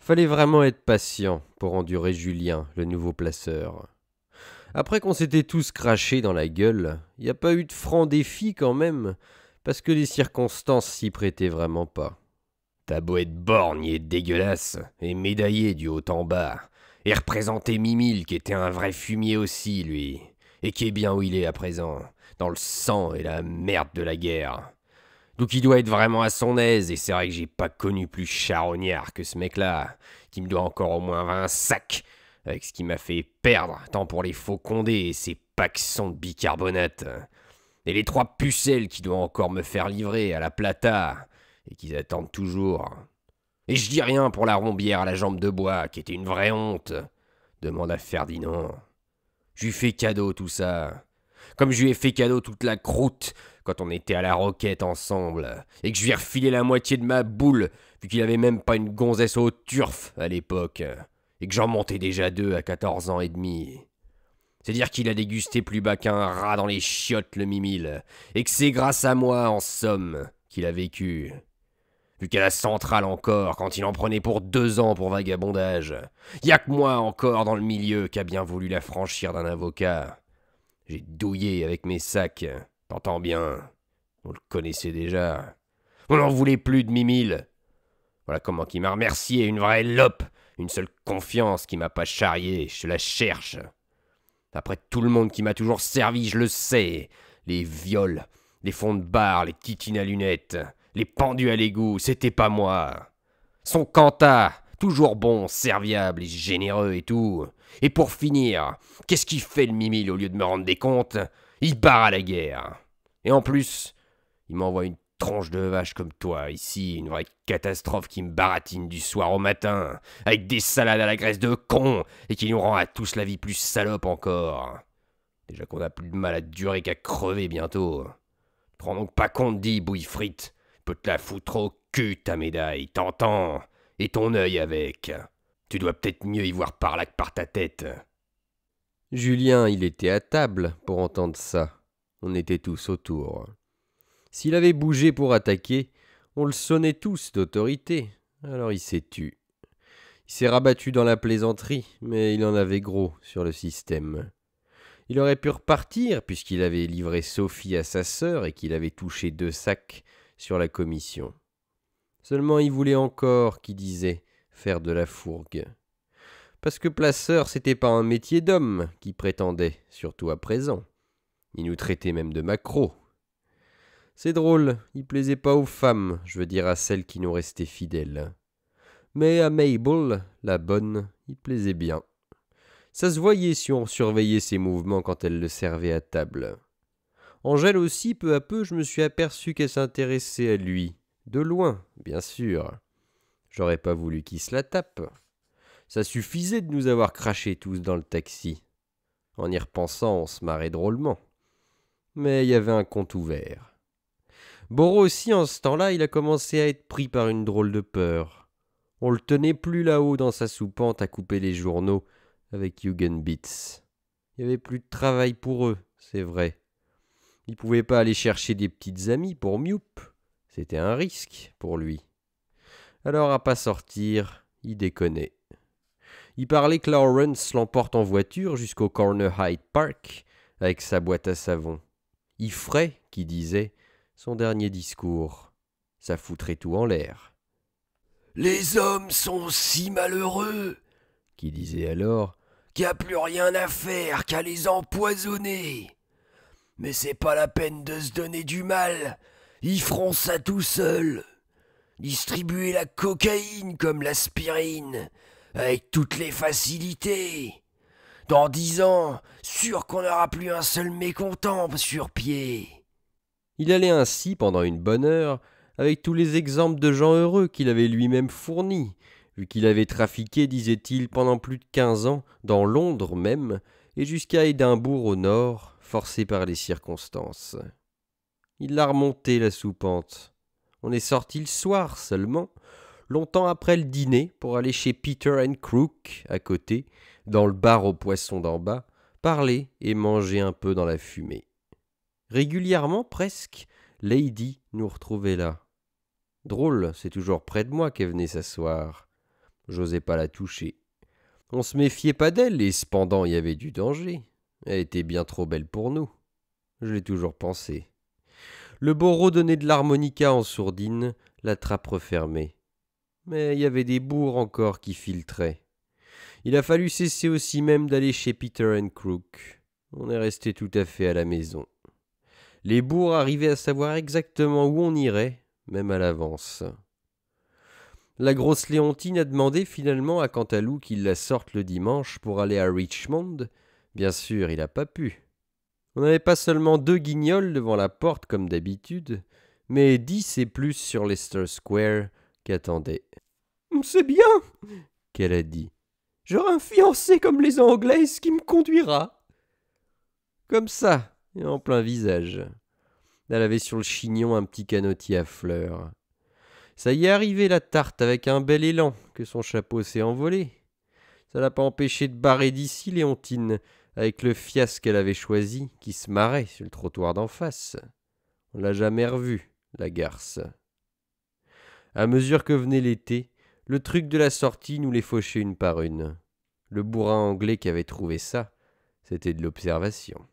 Fallait vraiment être patient pour endurer Julien, le nouveau placeur. Après qu'on s'était tous crachés dans la gueule, y a pas eu de franc défi quand même, parce que les circonstances s'y prêtaient vraiment pas. T'as beau être borgne et dégueulasse, et médaillé du haut en bas, et représenter Mimile qui était un vrai fumier aussi, lui, et qui est bien où il est à présent, dans le sang et la merde de la guerre. Donc il doit être vraiment à son aise, et c'est vrai que j'ai pas connu plus charognard que ce mec-là, qui me doit encore au moins 20 sacs, avec ce qui m'a fait perdre, tant pour les faux condés et ses paxons de bicarbonate, et les 3 pucelles qui doivent encore me faire livrer à la plata, et qu'ils attendent toujours. Et je dis rien pour la rombière à la jambe de bois, qui était une vraie honte, demanda Ferdinand. Je lui fais cadeau tout ça, comme je lui ai fait cadeau toute la croûte quand on était à la roquette ensemble, et que je lui ai refilé la moitié de ma boule, vu qu'il avait même pas une gonzesse au turf à l'époque, et que j'en montais déjà 2 à 14 ans et demi. C'est dire qu'il a dégusté plus bas qu'un rat dans les chiottes, le mimile, et que c'est grâce à moi, en somme, qu'il a vécu. Vu qu'à la centrale encore, quand il en prenait pour 2 ans pour vagabondage, y a que moi encore dans le milieu qui a bien voulu la franchir d'un avocat. J'ai douillé avec mes sacs, t'entends bien. On le connaissait déjà. On n'en voulait plus de Mimile. Voilà comment qui m'a remercié, une vraie lope, une seule confiance qui m'a pas charrié, je la cherche. Après tout le monde qui m'a toujours servi, je le sais. Les viols, les fonds de bar, les titines à lunettes, les pendus à l'égout, c'était pas moi. Son quanta, toujours bon, serviable et généreux et tout. Et pour finir, qu'est-ce qu'il fait le mimile au lieu de me rendre des comptes? Il barre à la guerre. Et en plus, il m'envoie une tronche de vache comme toi, ici, une vraie catastrophe qui me baratine du soir au matin, avec des salades à la graisse de con, et qui nous rend à tous la vie plus salope encore. Déjà qu'on a plus de mal à durer qu'à crever bientôt. Prends donc pas compte, dit bouille frite. Peut te la foutre au cul, ta médaille, t'entends? Et ton œil avec. Tu dois peut-être mieux y voir par là que par ta tête. Julien, il était à table pour entendre ça. On était tous autour. S'il avait bougé pour attaquer, on le sonnait tous d'autorité. Alors il s'est tu. Il s'est rabattu dans la plaisanterie, mais il en avait gros sur le système. Il aurait pu repartir, puisqu'il avait livré Sophie à sa sœur et qu'il avait touché 2 sacs sur la commission. Seulement il voulait encore, qui disait, faire de la fourgue. Parce que placeur, c'était pas un métier d'homme qui prétendait, surtout à présent. Il nous traitait même de macros. C'est drôle, il plaisait pas aux femmes, je veux dire à celles qui nous restaient fidèles. Mais à Mabel, la bonne, il plaisait bien. Ça se voyait si on surveillait ses mouvements quand elle le servait à table. Angèle aussi, peu à peu, je me suis aperçu qu'elle s'intéressait à lui. De loin, bien sûr. J'aurais pas voulu qu'il se la tape. Ça suffisait de nous avoir crachés tous dans le taxi. En y repensant, on se marrait drôlement. Mais il y avait un compte ouvert. Boro aussi, en ce temps-là, il a commencé à être pris par une drôle de peur. On le tenait plus là-haut dans sa soupente à couper les journaux avec Jugendbits. Il n'y avait plus de travail pour eux, c'est vrai. Il ne pouvait pas aller chercher des petites amies pour Mioup. C'était un risque pour lui. Alors à pas sortir, il déconnait. Il parlait que Lawrence l'emporte en voiture jusqu'au Corner Hyde Park avec sa boîte à savon. Il ferait, qui disait, son dernier discours. Ça foutrait tout en l'air. Les hommes sont si malheureux, Qui disait alors, qu'il n'y a plus rien à faire qu'à les empoisonner. Mais c'est pas la peine de se donner du mal, ils feront ça tout seuls. Distribuer la cocaïne comme l'aspirine, avec toutes les facilités. Dans 10 ans, sûr qu'on n'aura plus un seul mécontent sur pied. il allait ainsi pendant une bonne heure avec tous les exemples de gens heureux qu'il avait lui-même fournis, vu qu'il avait trafiqué, disait-il, pendant plus de 15 ans, dans Londres même, et jusqu'à Édimbourg au nord, forcé par les circonstances. Il l'a remonté la soupente. On est sorti le soir seulement, longtemps après le dîner, pour aller chez Peter and Crook, à côté, dans le bar aux poissons d'en bas, parler et manger un peu dans la fumée. Régulièrement, presque, Lady nous retrouvait là. Drôle, c'est toujours près de moi qu'elle venait s'asseoir. J'osais pas la toucher. On se méfiait pas d'elle, et cependant il y avait du danger. Elle était bien trop belle pour nous. Je l'ai toujours pensé. Le bourreau donnait de l'harmonica en sourdine, la trappe refermée. Mais il y avait des bourres encore qui filtraient. Il a fallu cesser aussi même d'aller chez Peter and Crook. On est resté tout à fait à la maison. Les bourres arrivaient à savoir exactement où on irait, même à l'avance. La grosse Léontine a demandé finalement à Cantalou qu'il la sorte le dimanche pour aller à Richmond. Bien sûr, il n'a pas pu. On n'avait pas seulement 2 guignols devant la porte comme d'habitude, mais 10 et plus sur Leicester Square qu'attendaient. « C'est bien !» qu'elle a dit. « J'aurai un fiancé comme les Anglaises qui me conduira. » Comme ça, et en plein visage. Elle avait sur le chignon un petit canotier à fleurs. Ça y est arrivé la tarte avec un bel élan, que son chapeau s'est envolé. Ça l'a pas empêché de barrer d'ici Léontine, avec le fiasque qu'elle avait choisi, qui se marrait sur le trottoir d'en face. On l'a jamais revue, la garce. À mesure que venait l'été, le truc de la sortie nous les fauchait une par une. Le bourrin anglais qui avait trouvé ça, c'était de l'observation.